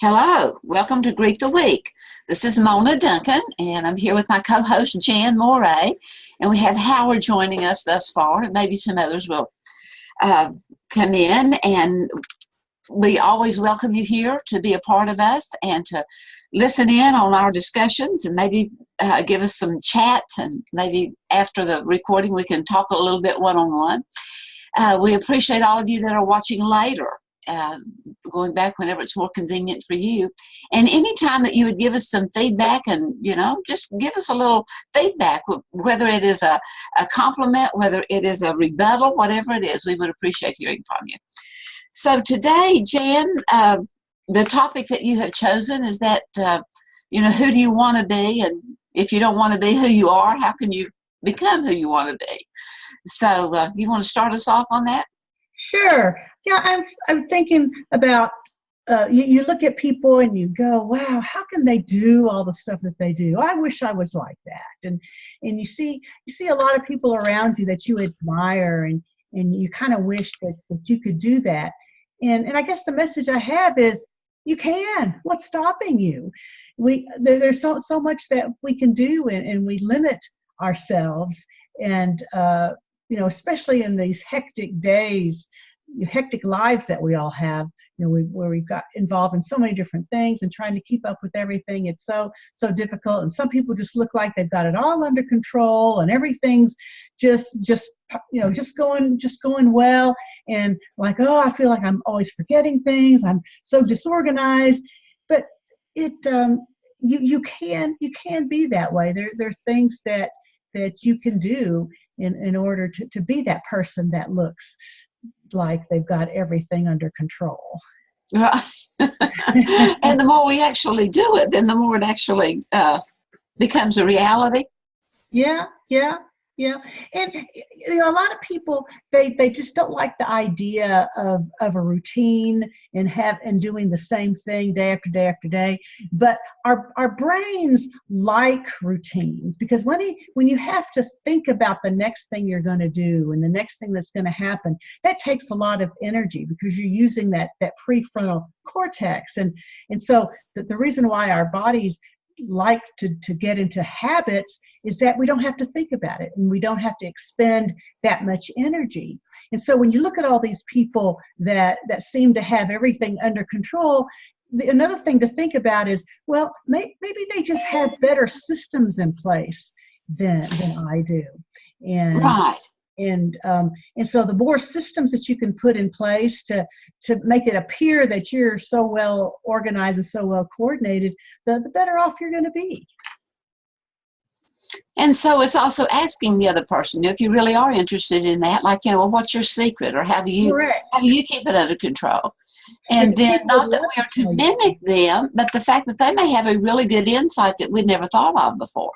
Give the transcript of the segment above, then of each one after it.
Hello, welcome to Greet the Week. This is Mona Duncan, and I'm here with my co-host Jan Moray, and we have Howard joining us thus far, and maybe some others will come in. And we always welcome you here to be a part of us and to listen in on our discussions, and maybe give us some chats, and maybe after the recording we can talk a little bit one-on-one. We appreciate all of you that are watching later. Going back whenever it's more convenient for you, and anytime that you would give us some feedback, and just give us a little feedback, whether it is a compliment, whether it is a rebuttal, whatever it is, we would appreciate hearing from you. So today, Jan, the topic that you have chosen is that who do you want to be, and if you don't want to be who you are, how can you become who you want to be? So you want to start us off on that? Sure. Yeah, I'm thinking about, you look at people and you go, wow, how can they do all the stuff that they do? I wish I was like that. And you see a lot of people around you that you admire, and you kind of wish that you could do that. And I guess the message I have is, you can. What's stopping you? There's so much that we can do, and we limit ourselves. And especially in these hectic days, hectic lives that we all have, where we've got involved in so many different things and trying to keep up with everything. It's so difficult. And some people just look like they've got it all under control, and everything's just going well. And like, oh, I feel like I'm always forgetting things. I'm so disorganized. But you can be that way. There's things that you can do in order to be that person that looks like they've got everything under control. Right. And the more we actually do it, then the more it actually becomes a reality. Yeah. And a lot of people, they just don't like the idea of a routine and doing the same thing day after day after day. But our brains like routines, because when you have to think about the next thing you're going to do and the next thing that's going to happen, that takes a lot of energy, because you're using that prefrontal cortex. And so the reason why our bodies like to get into habits is that we don't have to think about it, and we don't have to expend that much energy. And so when you look at all these people that seem to have everything under control, another thing to think about is, well, maybe they just have better systems in place than I do. And right. And so the more systems that you can put in place to make it appear that you're so well organized and so well coordinated, the better off you're going to be. And so it's also asking the other person, if you really are interested in that, like, well, what's your secret, or how do you keep it under control? And then not that we are to mimic them, but the fact that they may have a really good insight that we'd never thought of before.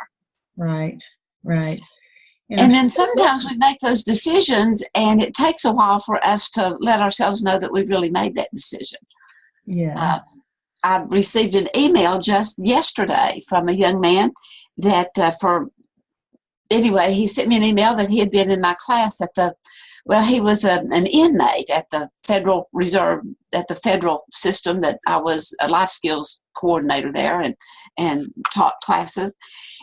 Right. And then sometimes we make those decisions, and it takes a while for us to let ourselves know that we've really made that decision. Yeah. I received an email just yesterday from a young man that he sent me an email that he had been in my class he was an inmate at the Federal Reserve, at the federal system, that I was a life skills coordinator there and taught classes.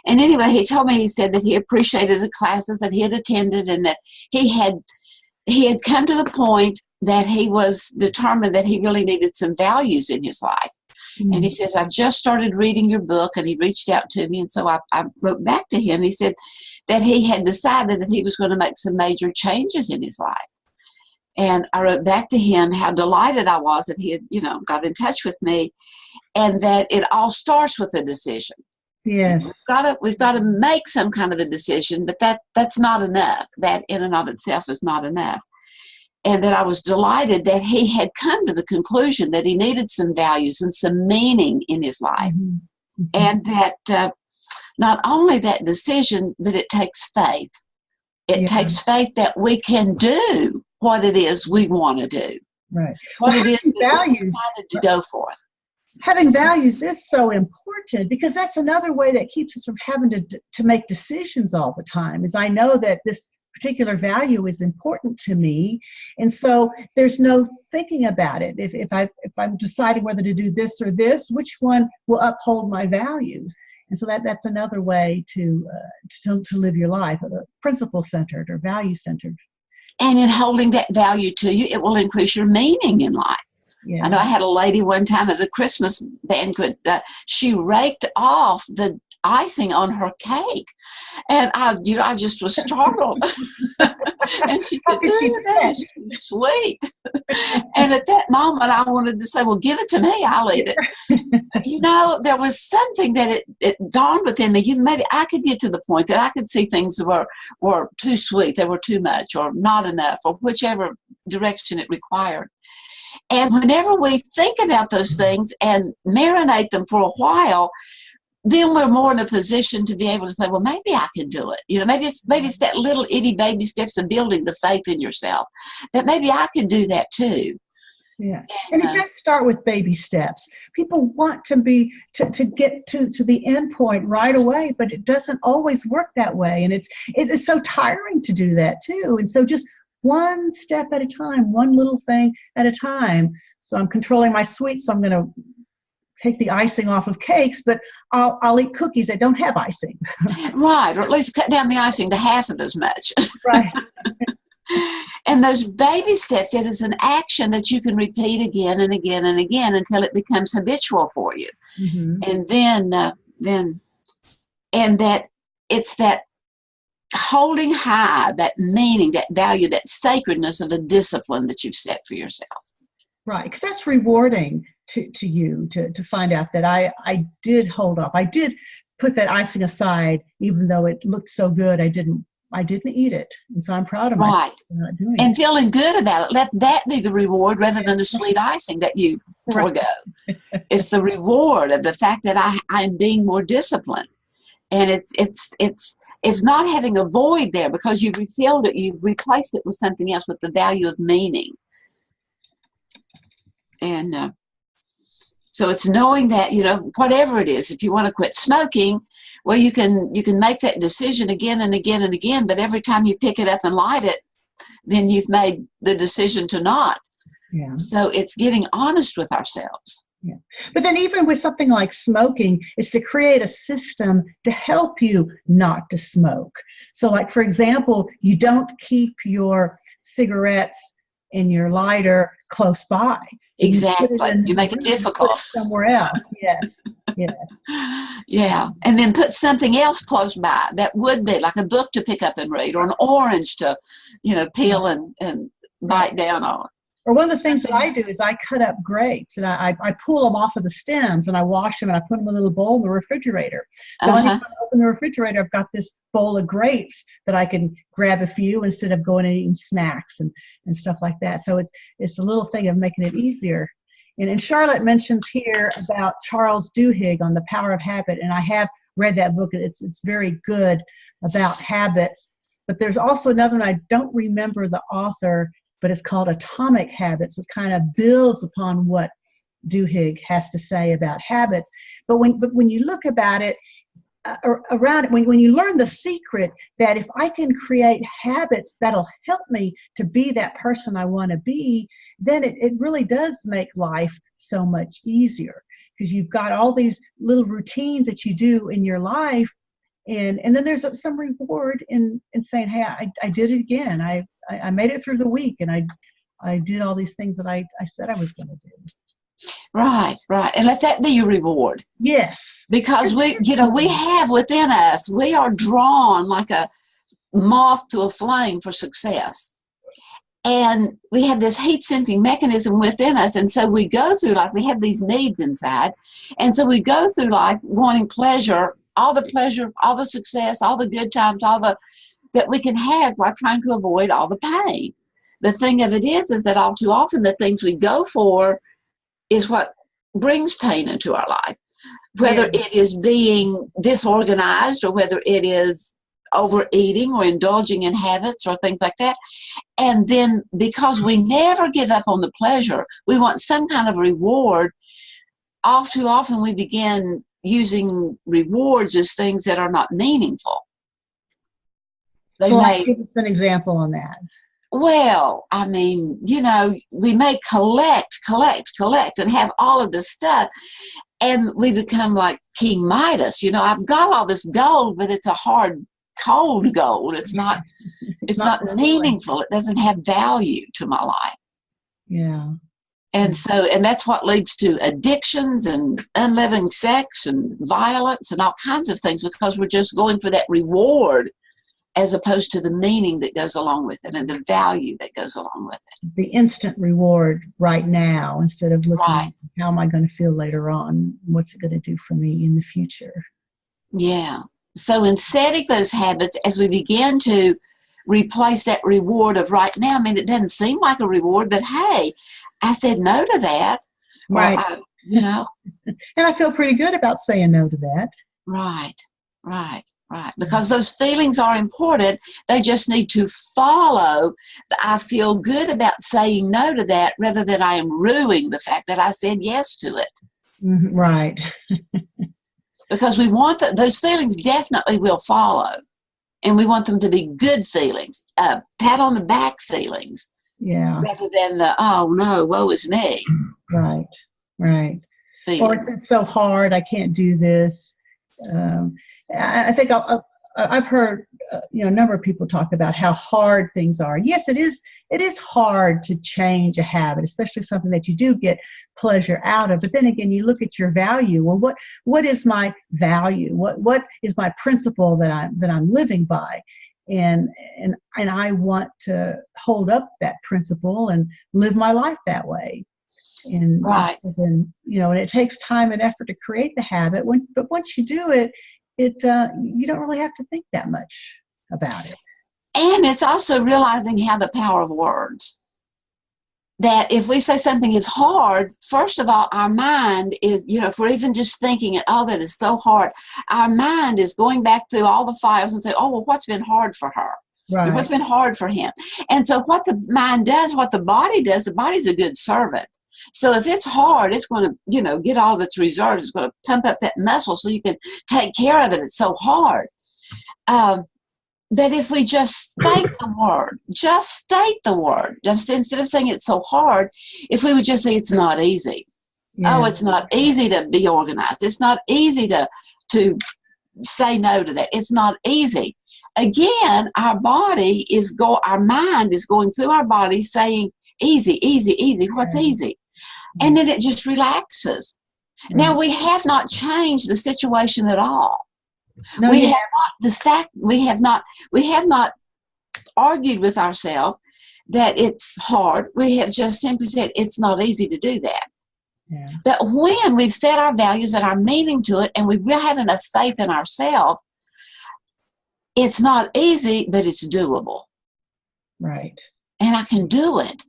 And anyway, he told me, he said that he appreciated the classes that he had attended, and that he had come to the point that he was determined that he really needed some values in his life. Mm-hmm. And he says, I've just started reading your book, and he reached out to me. And so I wrote back to him. He said that he had decided that he was going to make some major changes in his life. And I wrote back to him how delighted I was that he had, got in touch with me, and that it all starts with a decision. Yes. We've got to make some kind of a decision, but that's not enough. That in and of itself is not enough. And that I was delighted that he had come to the conclusion that he needed some values and some meaning in his life. Mm-hmm. And that not only that decision, but it takes faith. It takes faith that we can do what it is we want to do. Right. What it is that we decided to go for. Having values is so important, because that's another way that keeps us from having to make decisions all the time. Is I know that this particular value is important to me. And so there's no thinking about it. If I'm deciding whether to do this or this, which one will uphold my values? And so that's another way to live your life, principle-centered or value-centered. And in holding that value to you, it will increase your meaning in life. Yeah. I know I had a lady one time at a Christmas banquet. She raked off the icing on her cake, and I just was startled. And she said, "Ooh, that is too sweet." And at that moment, I wanted to say, "Well, give it to me. I'll eat it." There was something that it dawned within me. Maybe I could get to the point that I could see things that were too sweet, they were too much, or not enough, or whichever direction it required. And whenever we think about those things and marinate them for a while, then we're more in a position to be able to say, well, maybe I can do it. Maybe it's that little itty baby steps of building the faith in yourself, that maybe I could do that too. Yeah, and it does start with baby steps. People want to get to the end point right away, but it doesn't always work that way. And it's so tiring to do that too. And so just one step at a time, one little thing at a time. So I'm controlling my sweets, so I'm going to take the icing off of cakes, but I'll eat cookies that don't have icing. Right, or at least cut down the icing to half of as much. Right. And those baby steps, it is an action that you can repeat again and again and again until it becomes habitual for you. Mm-hmm. And then that it's that holding high, that meaning, that value, that sacredness of the discipline that you've set for yourself. Right, because that's rewarding to you to find out that I did hold off. I did put that icing aside, even though it looked so good. I didn't eat it, and so I'm proud of myself for not doing and it. Feeling good about it. Let that be the reward rather than the sweet icing that you forego. It's the reward of the fact that I'm being more disciplined, and it's not having a void there because you've refilled it. You've replaced it with something else, with the value of meaning. And so it's knowing that, whatever it is, if you want to quit smoking, well, you can make that decision again and again and again, but every time you pick it up and light it, then you've made the decision to not. Yeah. So it's getting honest with ourselves. Yeah. But then even with something like smoking, is to create a system to help you not to smoke. So like, for example, you don't keep your cigarettes in your lighter close by. Exactly. You make it difficult. Somewhere else. Yes. Yes. Yeah. And then put something else close by that would be like a book to pick up and read, or an orange to, peel and bite down on. Or one of the things that I do is I cut up grapes and I pull them off of the stems and I wash them and I put them in a little bowl in the refrigerator. So anytime I open the refrigerator, I've got this bowl of grapes that I can grab a few instead of going and eating snacks and stuff like that. So it's a little thing of making it easier. And Charlotte mentions here about Charles Duhigg on The Power of Habit, and I have read that book. It's very good about habits. But there's also another one, I don't remember the author, but it's called Atomic Habits. It kind of builds upon what Duhigg has to say about habits. But when you look about it, around it, when you learn the secret that if I can create habits that'll help me to be that person I want to be, then it really does make life so much easier, because you've got all these little routines that you do in your life. And then there's some reward in saying, hey, I did it again. I made it through the week, and I did all these things that I said I was going to do. Right. And let that be your reward. Yes. Because we have within us, we are drawn like a moth to a flame for success. And we have this heat-sensing mechanism within us. And so we go through life, we have these needs inside. And so we go through life wanting pleasure, all the success, all the good times, that we can have while trying to avoid all the pain. The thing of it is that all too often the things we go for is what brings pain into our life, whether it is being disorganized or whether it is overeating or indulging in habits or things like that. And then because we never give up on the pleasure, we want some kind of reward. All too often we begin using rewards as things that are not meaningful. They Well, may, give us an example on that. well, I mean, we may collect and have all of this stuff. And we become like King Midas. I've got all this gold, but it's a hard, cold gold. It's not meaningful. It doesn't have value to my life. Yeah. And that's what leads to addictions and unliving sex and violence and all kinds of things, because we're just going for that reward as opposed to the meaning that goes along with it and the value that goes along with it. The instant reward right now, instead of looking Right. at how am I going to feel later on? What's it going to do for me in the future? Yeah. So in setting those habits, as we begin to replace that reward of right now, I mean, it doesn't seem like a reward, but hey, I said no to that. Right. Or And I feel pretty good about saying no to that. Right. Because those feelings are important. They just need to follow. I feel good about saying no to that rather than I am ruining the fact that I said yes to it. Mm-hmm. Right. Because we want those feelings definitely will follow. And we want them to be good feelings, pat on the back feelings. Yeah. Rather than the, oh no, woe is me. Right. Feeling. Or it's so hard, I can't do this. I think I've heard a number of people talk about how hard things are. Yes, it is hard to change a habit, especially something that you do get pleasure out of. But then again, you look at your value. Well, what is my value? What is my principle that I'm living by? And I want to hold up that principle and live my life that way. And right. And it takes time and effort to create the habit. But once you do it, you don't really have to think that much about it. And it's also realizing how the power of words. That if we say something is hard, first of all, our mind is, if we're even just thinking it, oh, that is so hard, our mind is going back through all the files and say, oh, well, what's been hard for her? Right. What's been hard for him? And so what the mind does, what the body does, the body's a good servant. So if it's hard, it's going to, get all of its reserves. It's going to pump up that muscle so you can take care of it. It's so hard. But if we just state the word, just instead of saying it's so hard, if we would just say it's not easy. Yeah. Oh, it's not easy to be organized. It's not easy to say no to that. It's not easy. Again, our mind is going through our body saying, easy, what's easy? And then it just relaxes. Now, we have not changed the situation at all. No, we have not argued with ourselves that it's hard. We have just simply said it's not easy to do that. Yeah. But when we've set our values and our meaning to it, and we really have enough faith in ourselves, it's not easy, but it's doable. Right. And I can do it.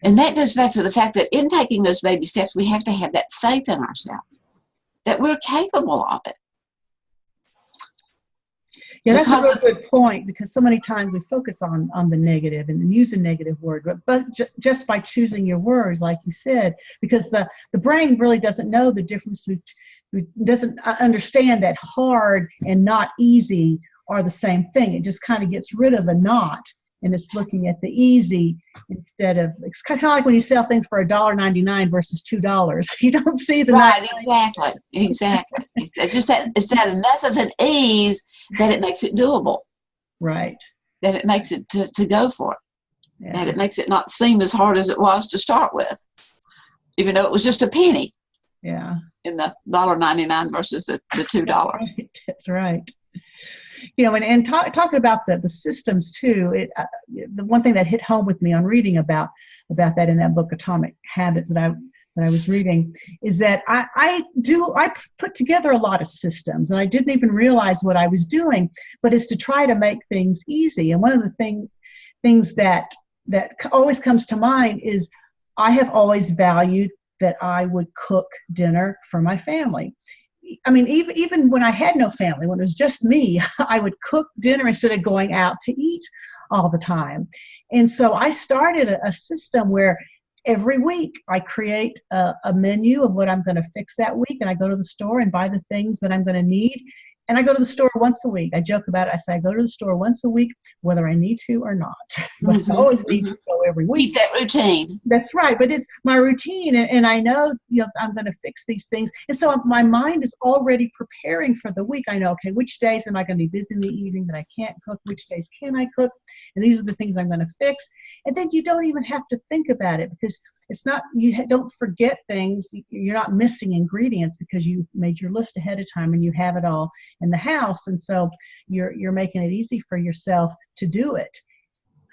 And that goes back to the fact that in taking those baby steps, we have to have that faith in ourselves, that we're capable of it. Yeah, that's a real good point, because so many times we focus on the negative and use a negative word, but just by choosing your words, like you said, because the brain really doesn't know the difference, doesn't understand that hard and not easy are the same thing. It just kind of gets rid of the not, and it's looking at the easy instead of, it's kind of like when you sell things for $1.99 versus $2. You don't see the right. Exactly. It's just that it's that enough of an ease that it makes it doable. Right. That it makes it to go for it. Yeah. That it makes it not seem as hard as it was to start with, even though it was just a penny. Yeah. In the $1.99 versus the $2. That's right. And talking about the systems too, the one thing that hit home with me on reading about that in that book, Atomic Habits, that I was reading, is that I put together a lot of systems, and I didn't even realize what I was doing, but it's to try to make things easy. And one of the things that always comes to mind is I have always valued that I would cook dinner for my family. I mean, even when I had no family, when it was just me, I would cook dinner instead of going out to eat all the time. And so I started a system where every week I create a menu of what I'm going to fix that week, and I go to the store and buy the things that I'm going to need. and I go to the store once a week. I joke about it. I say I go to the store once a week, whether I need to or not. But I always need to go every week. Keep that routine. That's right. But it's my routine, and I know, I'm going to fix these things. And so my mind is already preparing for the week. I know, okay, which days am I going to be busy in the evening that I can't cook? Which days can I cook? And these are the things I'm going to fix. And then you don't even have to think about it, because it's not, you don't forget things. You're not missing ingredients because you made your list ahead of time and you have it all in the house. And so you're making it easy for yourself to do it.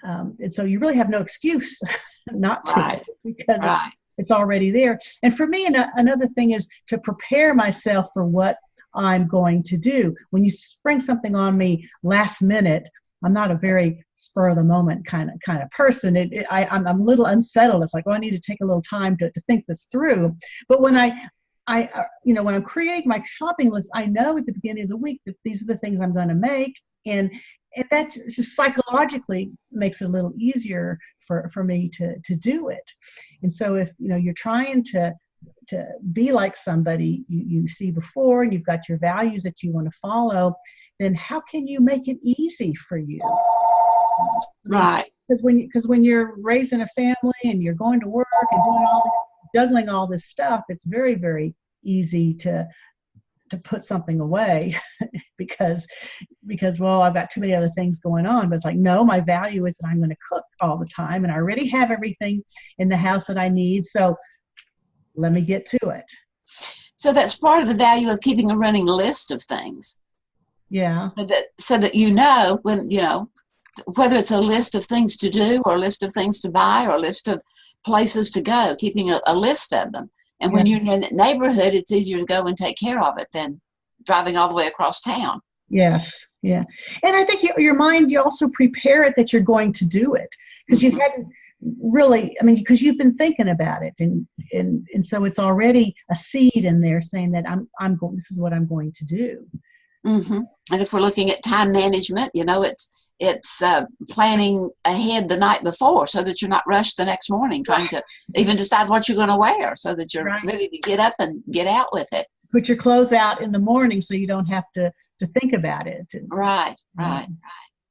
And so you really have no excuse not to, right. because it's already there. And for me, another thing is to prepare myself for what I'm going to do. When you spring something on me last minute, I'm not a very spur of the moment kind of person. I'm a little unsettled. It's like, I need to take a little time to think this through. But when when I'm creating my shopping list, I know at the beginning of the week that these are the things I'm going to make, and that just psychologically makes it a little easier for me to do it. And so if you're trying to be like somebody you see before, and you've got your values that you want to follow, then how can you make it easy for you? Right. Because when you're raising a family and you're going to work and juggling all this stuff, it's very, very easy to put something away because I've got too many other things going on. But it's like, no, my value is that I'm going to cook all the time, and I already have everything in the house that I need. So let me get to it. So that's part of the value of keeping a running list of things. Yeah. So that when, whether it's a list of things to do or a list of things to buy or a list of places to go, keeping a list of them. And when you're in a neighborhood, it's easier to go and take care of it than driving all the way across town. Yes. Yeah. And I think your mind, you also prepare it that you're going to do it, because you hadn't really, because you've been thinking about it, and so it's already a seed in there saying that I'm going, this is what I'm going to do. Mm-hmm. And if we're looking at time management, it's planning ahead the night before so that you're not rushed the next morning trying to even decide what you're going to wear, so that you're ready to get up and get out with it. Put your clothes out in the morning so you don't have to think about it. Right.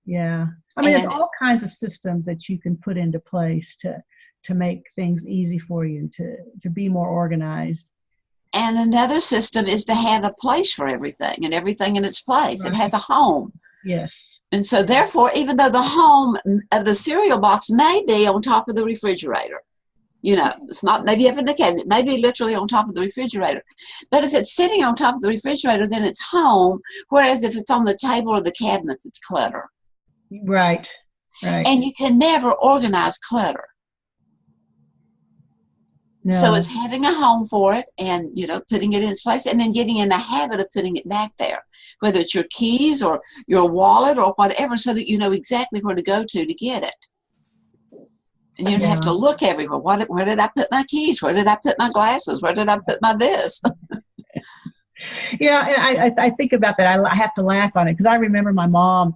Yeah. There's all kinds of systems that you can put into place to make things easy for you, to be more organized. And another system is to have a place for everything, and everything in its place. Right. It has a home. Yes. And so therefore, even though the home of the cereal box may be on top of the refrigerator, it's not maybe up in the cabinet, maybe literally on top of the refrigerator. But if it's sitting on top of the refrigerator, then it's home. Whereas if it's on the table or the cabinets, it's clutter. Right. And you can never organize clutter. No. So it's having a home for it and, putting it in its place, and then getting in the habit of putting it back there, whether it's your keys or your wallet or whatever, so that you know exactly where to go to get it. And you don't have to look everywhere. Where did I put my keys? Where did I put my glasses? Where did I put my this? Yeah, and I think about that. I have to laugh on it, because I remember my mom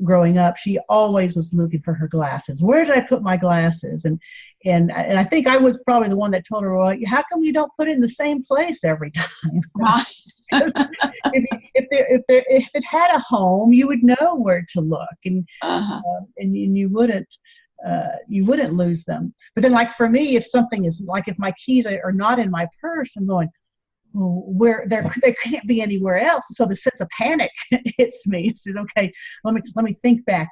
growing up. She always was looking for her glasses. Where did I put my glasses? And I think I was probably the one that told her, well, how come you don't put it in the same place every time? Right. if it had a home, you would know where to look, and you wouldn't lose them. But then, like for me, if something is like, if my keys are not in my purse, I'm going, well, where they can't be anywhere else. So the sense of panic hits me. It says, okay, let me think back.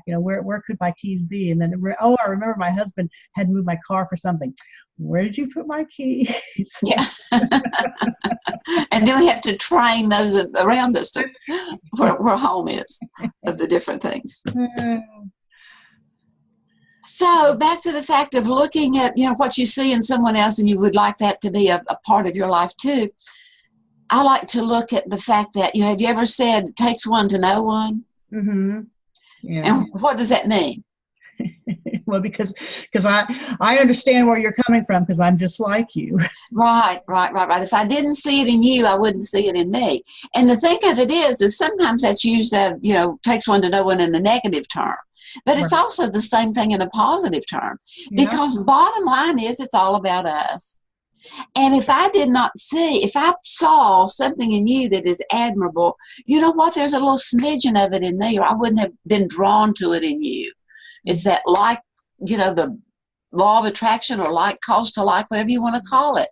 Where could my keys be? And then I remember my husband had moved my car for something. Where did you put my keys? Yeah. And then we have to train those around us to where home is, of the different things. So back to the fact of looking at, what you see in someone else, and you would like that to be a part of your life too. I like to look at the fact that, have you ever said it takes one to know one? Mm-hmm. Yeah. And what does that mean? Well, because I understand where you're coming from, because I'm just like you. Right. If I didn't see it in you, I wouldn't see it in me. And the thing of it is sometimes that's used as, takes one to know one in the negative term. But it's also the same thing in a positive term, because bottom line is it's all about us. And if I saw something in you that is admirable, you know what? There's a little smidgen of it in me, or I wouldn't have been drawn to it in you. It's that like, the law of attraction, or like calls to like, whatever you want to call it.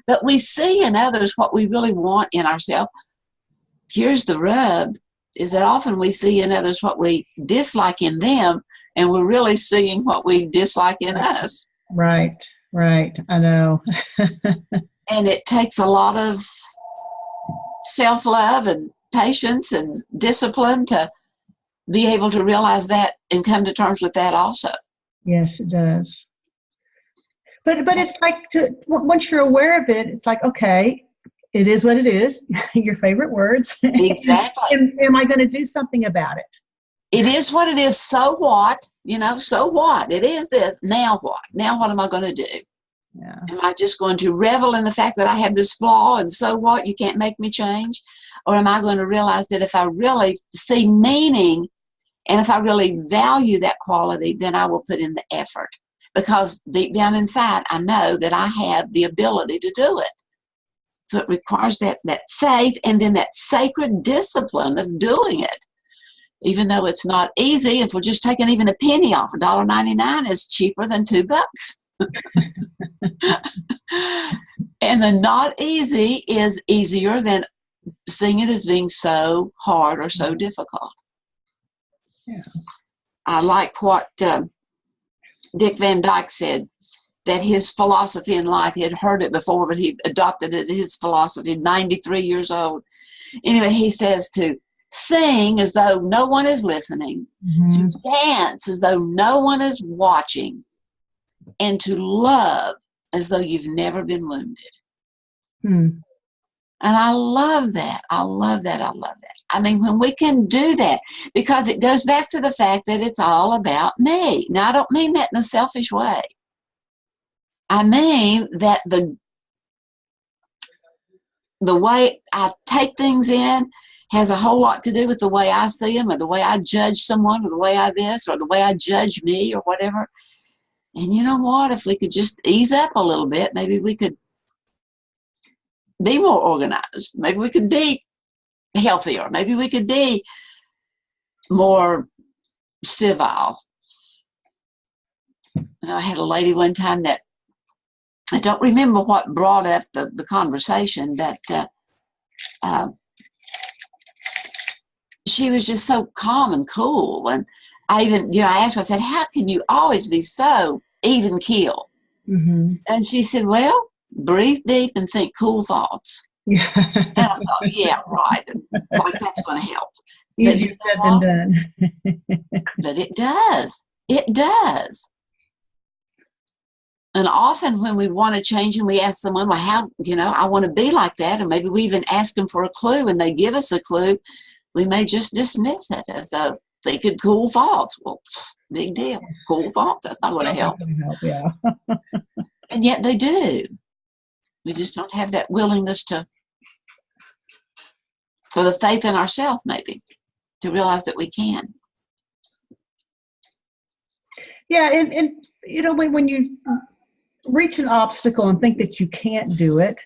But we see in others what we really want in ourselves. Here's the rub, is that often we see in others what we dislike in them, and we're really seeing what we dislike in us. Right. I know. And it takes a lot of self-love and patience and discipline to be able to realize that and come to terms with that also. Yes, it does. But it's like, once you're aware of it, it's like, okay, it is what it is. Your favorite words. Exactly. Am I going to do something about it? It is what it is. So what? So what? It is this. Now what? Now what am I going to do? Yeah. Am I just going to revel in the fact that I have this flaw, and so what? You can't make me change? Or am I going to realize that if I really see meaning, and if I really value that quality, then I will put in the effort? Because deep down inside, I know that I have the ability to do it. So it requires that faith, and then that sacred discipline of doing it. Even though it's not easy, if we're just taking even a penny off, $1.99 is cheaper than $2. And the not easy is easier than seeing it as being so hard or so difficult. Yeah. I like what Dick Van Dyke said, that his philosophy in life, he had heard it before, but he adopted it as his philosophy, 93 years old. Anyway, he says to sing as though no one is listening, to dance as though no one is watching, and to love as though you've never been wounded. And I love that. I love that. I mean, when we can do that, because it goes back to the fact that it's all about me. Now, I don't mean that in a selfish way. I mean that the way I take things in has a whole lot to do with the way I see them, or the way I judge someone, or the way I this, or the way I judge me, or whatever. And you know what? If we could just ease up a little bit, maybe we could be more organized. Maybe we could be healthier. Maybe we could be more civil. I had a lady one time that, I don't remember what brought up the conversation, but she was just so calm and cool. And I even, I asked her, I said, how can you always be so even keel? And she said, well, breathe deep and think cool thoughts. Yeah. And I thought, yeah, right. Like that's going to help. Easier said than done. But it does. It does. And often when we want to change and we ask someone, well, how, I want to be like that. And maybe we even ask them for a clue and they give us a clue. We may just dismiss it as though they could cool thoughts. Well, big deal. Cool thoughts. That's not going to help. Yeah. And yet they do. We just don't have that willingness for the faith in ourselves, maybe, to realize that we can. Yeah. And when you reach an obstacle and think that you can't do it,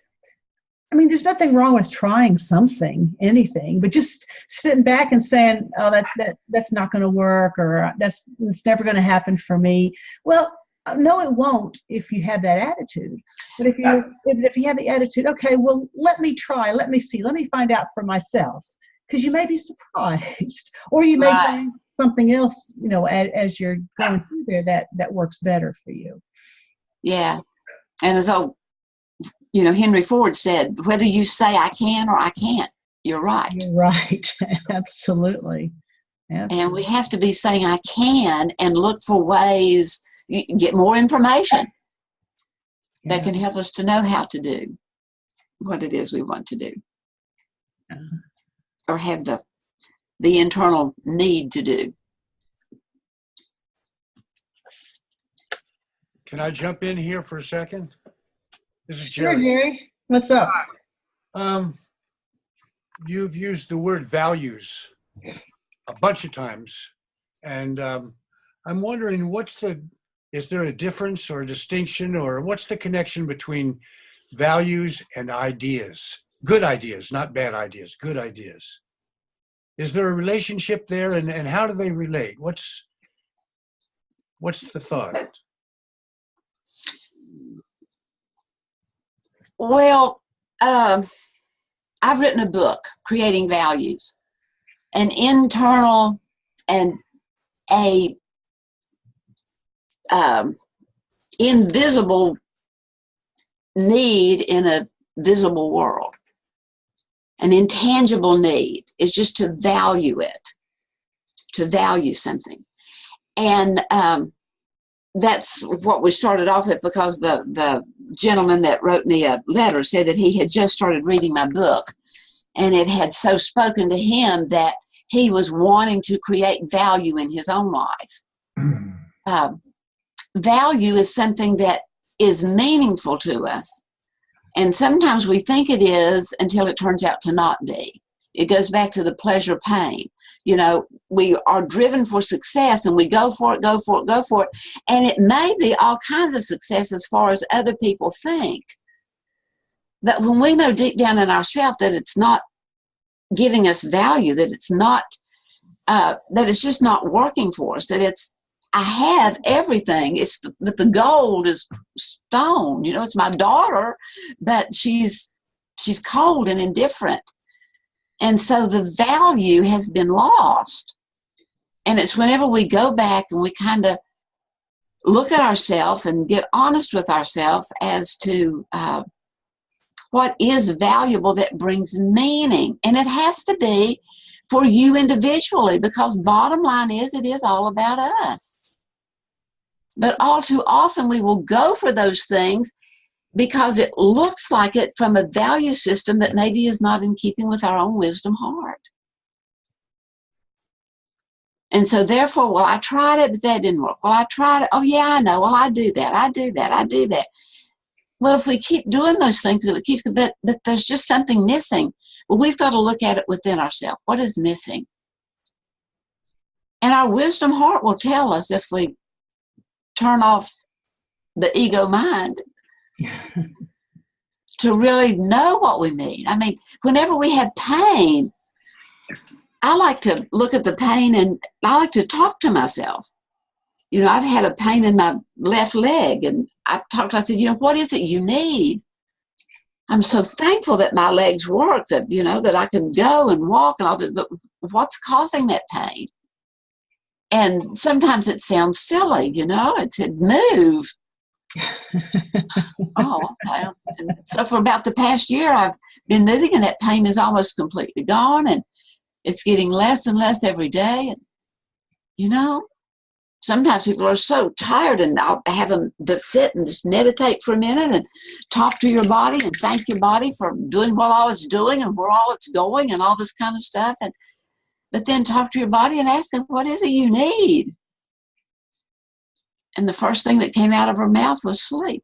I mean, there's nothing wrong with trying something, anything, but just sitting back and saying, oh, that's not going to work, or it's never going to happen for me. Well, no, it won't if you have that attitude. But if you have the attitude, okay, well, let me try, let me see, let me find out for myself, because you may be surprised, or you may find something else, as you're going through there that works better for you. Yeah. And as Henry Ford said, whether you say I can or I can't, you're right. You're right. Absolutely. And we have to be saying I can and look for ways, get more information that can help us to know how to do what it is we want to do, or have the internal need to do. Can I jump in here for a second? This is Sure, Jerry. Jerry. What's up? You've used the word values a bunch of times, and I'm wondering, is there a difference or a distinction, or what's the connection between values and ideas. Good ideas, not bad ideas, good ideas. Is there a relationship there, and how do they relate? What's the thought? Well, I've written a book, Creating Values, an internal and a invisible need in a visible world. An intangible need is just to value it, to value something. And that's what we started off with, because the gentleman that wrote me a letter said that he had just started reading my book, and it had so spoken to him that he was wanting to create value in his own life. Value is something that is meaningful to us. And sometimes we think it is until it turns out to not be. It goes back to the pleasure pain. You know, we are driven for success and we go for it, go for it, go for it. And it may be all kinds of success as far as other people think. But when we know deep down in ourselves that it's not giving us value, that it's not, that it's just not working for us, that it's, I have everything. It's that the gold is stone. You know, it's my daughter, but she's cold and indifferent. And so the value has been lost. And it's whenever we go back and we kind of look at ourselves and get honest with ourselves as to what is valuable that brings meaning. And it has to be for you individually, because bottom line is, it is all about us. But all too often we will go for those things because it looks like it from a value system that maybe is not in keeping with our own wisdom heart. And so therefore, well, I tried it, but that didn't work. Well, I tried it. Oh, yeah, I know. Well, I do that. I do that. I do that. Well, if we keep doing those things, it keeps, but there's just something missing. Well, we've got to look at it within ourselves. What is missing? And our wisdom heart will tell us if we turn off the ego mind to really know what we mean. I mean, whenever we have pain, I like to look at the pain and I like to talk to myself. You know, I've had a pain in my left leg, and I said, you know, what is it you need? I'm so thankful that my legs work, that, you know, that I can go and walk and all that, but what's causing that pain? And sometimes it sounds silly, you know, it said, move. Oh, okay. And so for about the past year, I've been moving, and that pain is almost completely gone, and it's getting less and less every day. And, you know, sometimes people are so tired, and I'll have them to sit and just meditate for a minute and talk to your body and thank your body for doing what all it's doing and where all it's going and all this kind of stuff. But then talk to your body and ask them, what is it you need? And the first thing that came out of her mouth was sleep.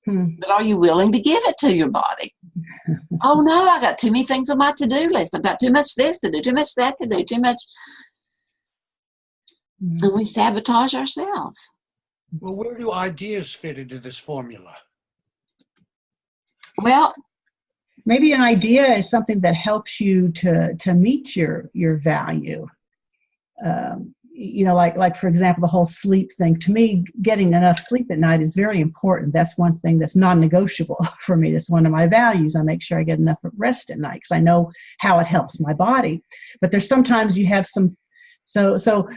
But are you willing to give it to your body? Oh, no, I got too many things on my to-do list. I've got too much this to do, too much that to do, too much. And we sabotage ourselves. Well, where do ideas fit into this formula? Well, maybe an idea is something that helps you to meet your value. You know, like for example, the whole sleep thing. To me, getting enough sleep at night is very important. That's one thing that's non-negotiable for me. That's one of my values. I make sure I get enough rest at night because I know how it helps my body. But there's sometimes you have some, so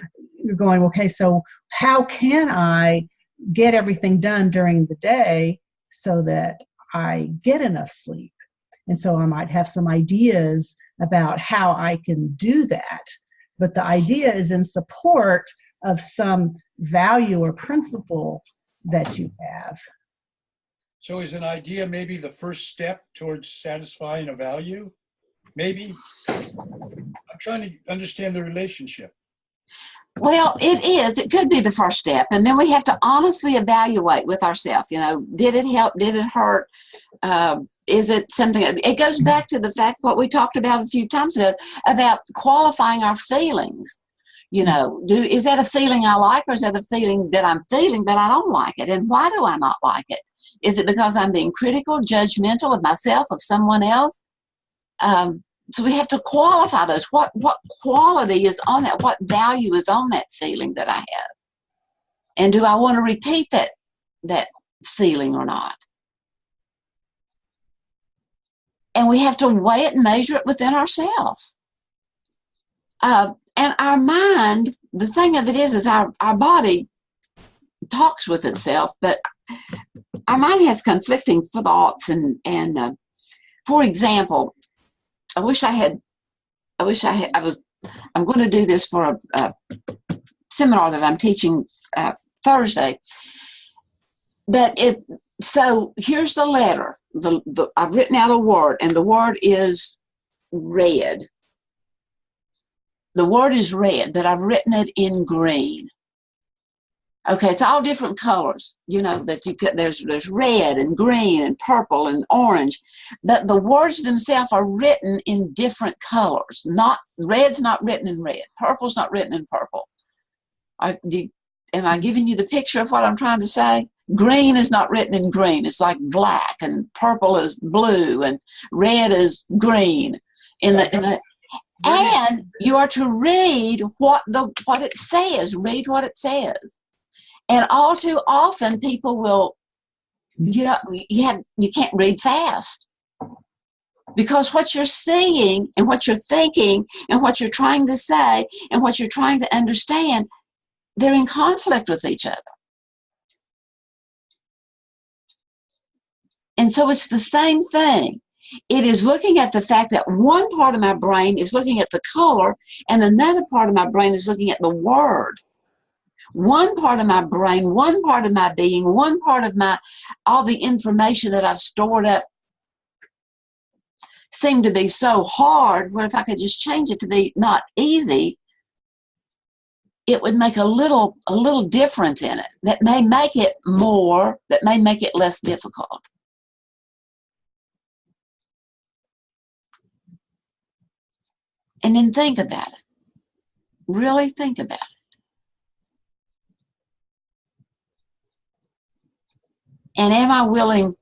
you're going, okay, so how can I get everything done during the day so that I get enough sleep? And so I might have some ideas about how I can do that. But the idea is in support of some value or principle that you have. So is an idea maybe the first step towards satisfying a value? Maybe? I'm trying to understand the relationship. Well, it is. It could be the first step. And then we have to honestly evaluate with ourselves. You know, did it help? Did it hurt? Is it something? It goes back to the fact what we talked about a few times ago about qualifying our feelings. You know, is that a feeling I like, or is that a feeling that I'm feeling but I don't like it? And why do I not like it? Is it because I'm being critical, judgmental of myself, of someone else? So we have to qualify those. What quality is on that? What value is on that feeling that I have? And do I want to repeat that feeling or not? And we have to weigh it and measure it within ourselves. And our mind, the thing of it is our body talks with itself, but our mind has conflicting thoughts. And for example, I'm going to do this for a seminar that I'm teaching Thursday. So here's the letter. I've written out a word, and the word is red. The word is red, but I've written it in green. Okay, it's all different colors. You know that there's red and green and purple and orange, but the words themselves are written in different colors. Red's not written in red. Purple's not written in purple. Am I giving you the picture of what I'm trying to say? Green is not written in green. It's like black, and purple is blue, and red is green. And you are to read what it says. Read what it says. And all too often, people will, you can't read fast, because what you're seeing and what you're thinking and what you're trying to say and what you're trying to understand, they're in conflict with each other. And so it's the same thing. It is looking at the fact that one part of my brain is looking at the color, and another part of my brain is looking at the word. One part of my brain, one part of my being, one part of all the information that I've stored up seem to be so hard, where if I could just change it to be not easy, it would make a little difference in it. That may make it more, that may make it less difficult. And then think about it. Really think about it. And am I willing?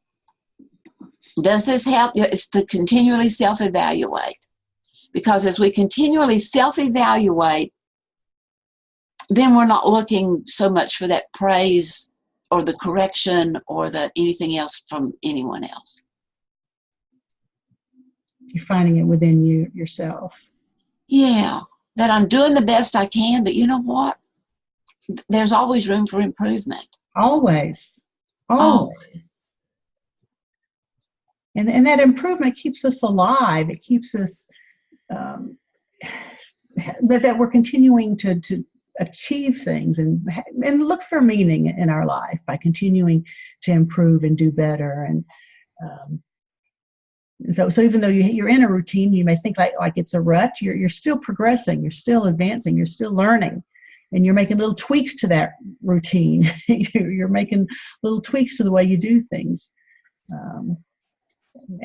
Does this help? It's to continually self-evaluate. Because as we continually self-evaluate, then we're not looking so much for that praise or the correction or anything else from anyone else. You're finding it within yourself. Yeah, that I'm doing the best I can, but you know what? There's always room for improvement. Always. And that improvement keeps us alive. It keeps us that we're continuing to achieve things and look for meaning in our life by continuing to improve and do better. And so even though you're in a routine, you may think like it's a rut. You're still progressing. You're still advancing. You're still learning. And you're making little tweaks to that routine. You're making little tweaks to the way you do things.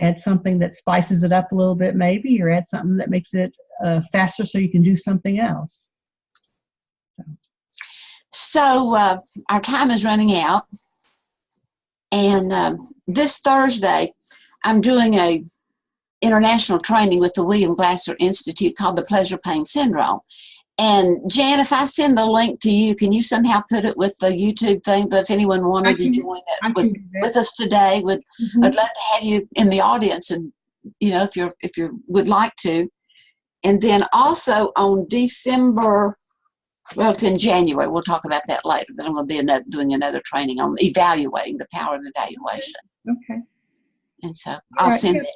Add something that spices it up a little bit, maybe, or add something that makes it faster so you can do something else. So our time is running out. And this Thursday, I'm doing a international training with the William Glasser Institute called the Pleasure Pain Syndrome. And Jan, if I send the link to you, can you somehow put it with the YouTube thing? But if anyone wanted to join that was with us today, I'd love to have you in the audience, and if you would like to. And then also on December, well, it's in January. We'll talk about that later. But I'm going to be doing another training on evaluating, the power of evaluation. Okay. And so I'll send it.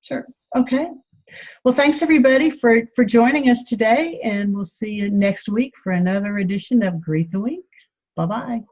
Sure. Okay. Well, thanks everybody for joining us today, and we'll see you next week for another edition of Greet the Week. Bye-bye.